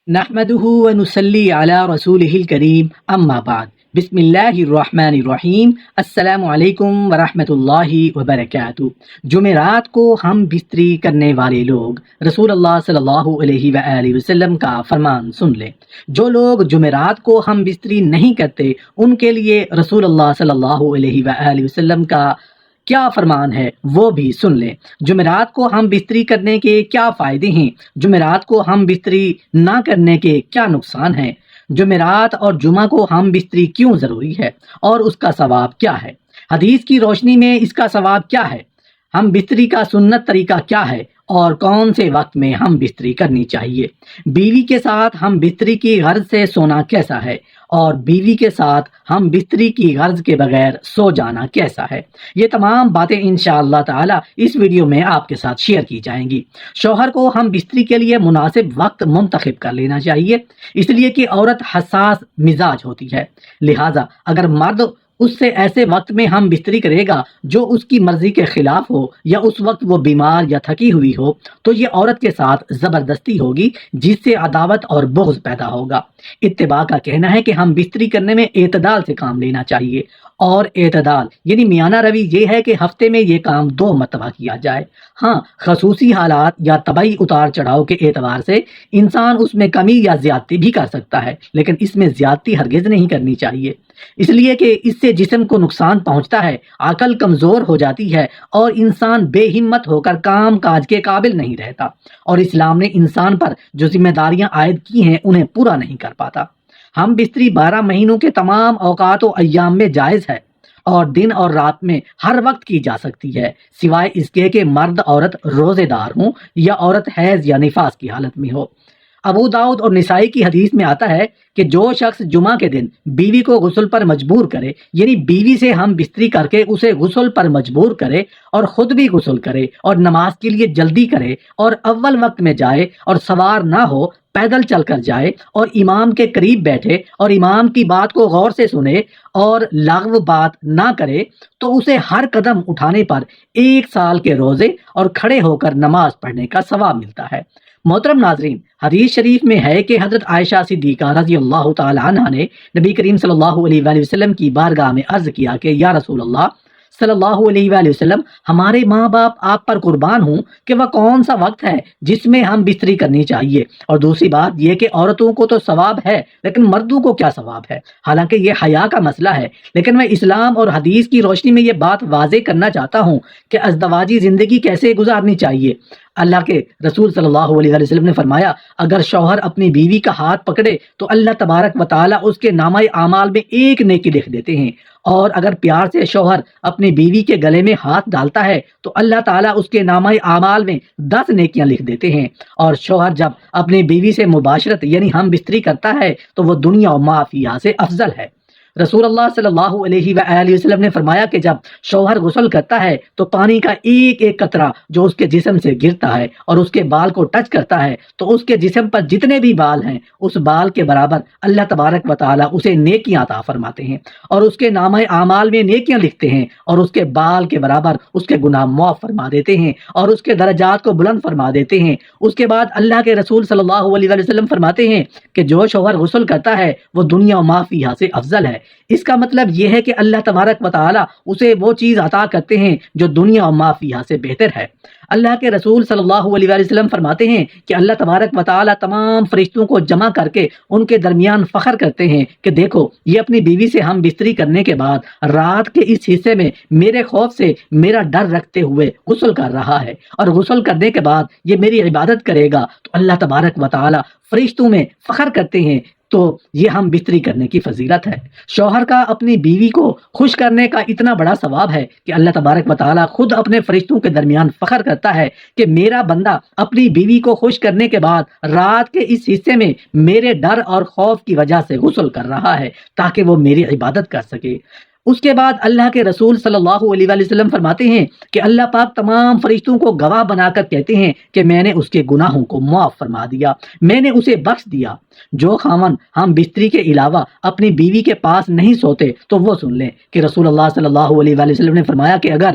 نحمده ونصلي على رسوله الكريم اما بعد بسم اللہ الرحمن الرحیم السلام علیکم ورحمۃ اللہ وبرکاتہ۔ جمعرات کو ہم بستری کرنے والے لوگ رسول اللہ صلی اللہ علیہ وآلہ وسلم کا فرمان سن لیں۔ جو لوگ جمعرات کو ہم بستری نہیں کرتے ان کے لیے رسول اللہ صلی اللہ علیہ وآلہ وسلم کا کیا فرمان ہے وہ بھی سن لیں۔ جمعرات کو ہم بستری کرنے کے کیا فائدے ہیں، جمعرات کو ہم بستری نہ کرنے کے کیا نقصان ہیں، جمعرات اور جمعہ کو ہم بستری کیوں ضروری ہے اور اس کا ثواب کیا ہے، حدیث کی روشنی میں اس کا ثواب کیا ہے، ہم بستری کا سنت طریقہ کیا ہے اور کون سے وقت میں ہم بستری کرنی چاہیے، بیوی کے ساتھ ہم بستری کی غرض سے سونا کیسا ہے اور بیوی کے ساتھ ہم بستری کی غرض کے بغیر سو جانا کیسا ہے، یہ تمام باتیں انشاءاللہ تعالی اس ویڈیو میں آپ کے ساتھ شیئر کی جائیں گی۔ شوہر کو ہم بستری کے لیے مناسب وقت منتخب کر لینا چاہیے، اس لیے کہ عورت حساس مزاج ہوتی ہے، لہٰذا اگر مرد اس سے ایسے وقت میں ہم بستری کرے گا جو اس کی مرضی کے خلاف ہو یا اس وقت وہ بیمار یا تھکی ہوئی ہو تو یہ عورت کے ساتھ زبردستی ہوگی جس سے عداوت اور بغض پیدا ہوگا۔ اتباع کا کہنا ہے کہ ہم بستری کرنے میں اعتدال سے کام لینا چاہیے، اور اعتدال یعنی میانہ روی یہ ہے کہ ہفتے میں یہ کام 2 مرتبہ کیا جائے۔ ہاں، خصوصی حالات یا طبعی اتار چڑھاؤ کے اعتبار سے انسان اس میں کمی یا زیادتی بھی کر سکتا ہے، لیکن اس میں زیادتی ہرگز نہیں کرنی چاہیے، اس لیے کہ اس سے جسم کو نقصان پہنچتا ہے، عقل کمزور ہو جاتی ہے اور انسان بے ہمت ہو کر کام کاج کے قابل نہیں رہتا، اور اسلام نے انسان پر جو ذمہ داریاں عائد کی ہیں انہیں پورا نہیں کر پاتا۔ ہم بستری 12 مہینوں کے تمام اوقات و ایام میں جائز ہے اور دن اور رات میں ہر وقت کی جا سکتی ہے، سوائے اس کے کہ مرد عورت روزے دار ہوں یا عورت حیض یا نفاس کی حالت میں ہو۔ ابو داؤد اور نسائی کی حدیث میں آتا ہے کہ جو شخص جمعہ کے دن بیوی کو غسل پر مجبور کرے، یعنی بیوی سے ہم بستری کر کے اسے غسل پر مجبور کرے اور خود بھی غسل کرے اور نماز کے لیے جلدی کرے اور اول وقت میں جائے اور سوار نہ ہو، پیدل چل کر جائے اور امام کے قریب بیٹھے اور امام کی بات کو غور سے سنے اور لغو بات نہ کرے تو اسے ہر قدم اٹھانے پر 1 سال کے روزے اور کھڑے ہو کر نماز پڑھنے کا ثواب ملتا ہے۔ محترم ناظرین، حدیث شریف میں ہے کہ حضرت عائشہ صدیقہ رضی اللہ تعالی عنہا نے نبی کریم صلی اللہ علیہ وآلہ وسلم کی بارگاہ میں عرض کیا کہ یا رسول اللہ صلی اللہ علیہ وآلہ وسلم، ہمارے ماں باپ آپ پر قربان ہوں کہ وہ کون سا وقت ہے جس میں ہم بستری کرنی چاہیے، اور دوسری بات یہ کہ عورتوں کو تو ثواب ہے لیکن مردوں کو کیا ثواب ہے، حالانکہ یہ حیا کا مسئلہ ہے، لیکن میں اسلام اور حدیث کی روشنی میں یہ بات واضح کرنا چاہتا ہوں کہ ازدواجی زندگی کیسے گزارنی چاہیے۔ اللہ کے رسول صلی اللہ علیہ وآلہ وسلم نے فرمایا، اگر شوہر اپنی بیوی کا ہاتھ پکڑے تو اللہ تبارک و تعالی اس کے نامہ اعمال میں 1 نیکی لکھ دیتے ہیں، اور اگر پیار سے شوہر اپنی بیوی کے گلے میں ہاتھ ڈالتا ہے تو اللہ تعالیٰ اس کے نامہ اعمال میں 10 نیکیاں لکھ دیتے ہیں، اور شوہر جب اپنی بیوی سے مباشرت یعنی ہم بستری کرتا ہے تو وہ دنیا و ما فیہا سے افضل ہے۔ رسول اللہ صلی اللہ علیہ وآلہ وسلم نے فرمایا کہ جب شوہر غسل کرتا ہے تو پانی کا ایک ایک قطرہ جو اس کے جسم سے گرتا ہے اور اس کے بال کو ٹچ کرتا ہے تو اس کے جسم پر جتنے بھی بال ہیں اس بال کے برابر اللہ تبارک و تعالی اسے نیکیاں عطا فرماتے ہیں اور اس کے نامہ اعمال میں نیکیاں لکھتے ہیں، اور اس کے بال کے برابر اس کے گناہ معاف فرما دیتے ہیں اور اس کے درجات کو بلند فرما دیتے ہیں۔ اس کے بعد اللہ کے رسول صلی اللہ علیہ وسلم فرماتے ہیں کہ جو شوہر غسل کرتا ہے وہ دنیا و ما فیہا سے افضل ہے۔ اس کا مطلب یہ ہے کہ اللہ تبارک و تعالی اسے وہ چیز عطا کرتے ہیں جو دنیا و ما فیہا سے بہتر ہے۔ اللہ کے رسول صلی اللہ علیہ وآلہ وسلم فرماتے ہیں کہ اللہ تبارک و تعالی تمام فرشتوں کو جمع کر کے ان کے درمیان فخر کرتے ہیں کہ دیکھو، یہ اپنی بیوی سے ہم بستری کرنے کے بعد رات کے اس حصے میں میرے خوف سے میرا ڈر رکھتے ہوئے غسل کر رہا ہے، اور غسل کرنے کے بعد یہ میری عبادت کرے گا تو اللہ تبارک و تعالی فرشتوں میں فخر کرتے ہیں۔ تو یہ ہم بستری کرنے کی فضیلت ہے۔ شوہر کا اپنی بیوی کو خوش کرنے کا اتنا بڑا ثواب ہے کہ اللہ تبارک و تعالی خود اپنے فرشتوں کے درمیان فخر کرتا ہے کہ میرا بندہ اپنی بیوی کو خوش کرنے کے بعد رات کے اس حصے میں میرے ڈر اور خوف کی وجہ سے غسل کر رہا ہے تاکہ وہ میری عبادت کر سکے۔ اس کے بعد اللہ کے رسول صلی اللہ علیہ وآلہ وسلم فرماتے ہیں کہ اللہ پاک تمام فرشتوں کو گواہ بنا کر کہتے ہیں کہ میں نے اس کے گناہوں کو معاف فرما دیا، میں نے اسے بخش دیا۔ جو خاوند ہم بستری کے علاوہ اپنی بیوی کے پاس نہیں سوتے تو وہ سن لیں کہ رسول اللہ صلی اللہ علیہ وآلہ وسلم نے فرمایا کہ اگر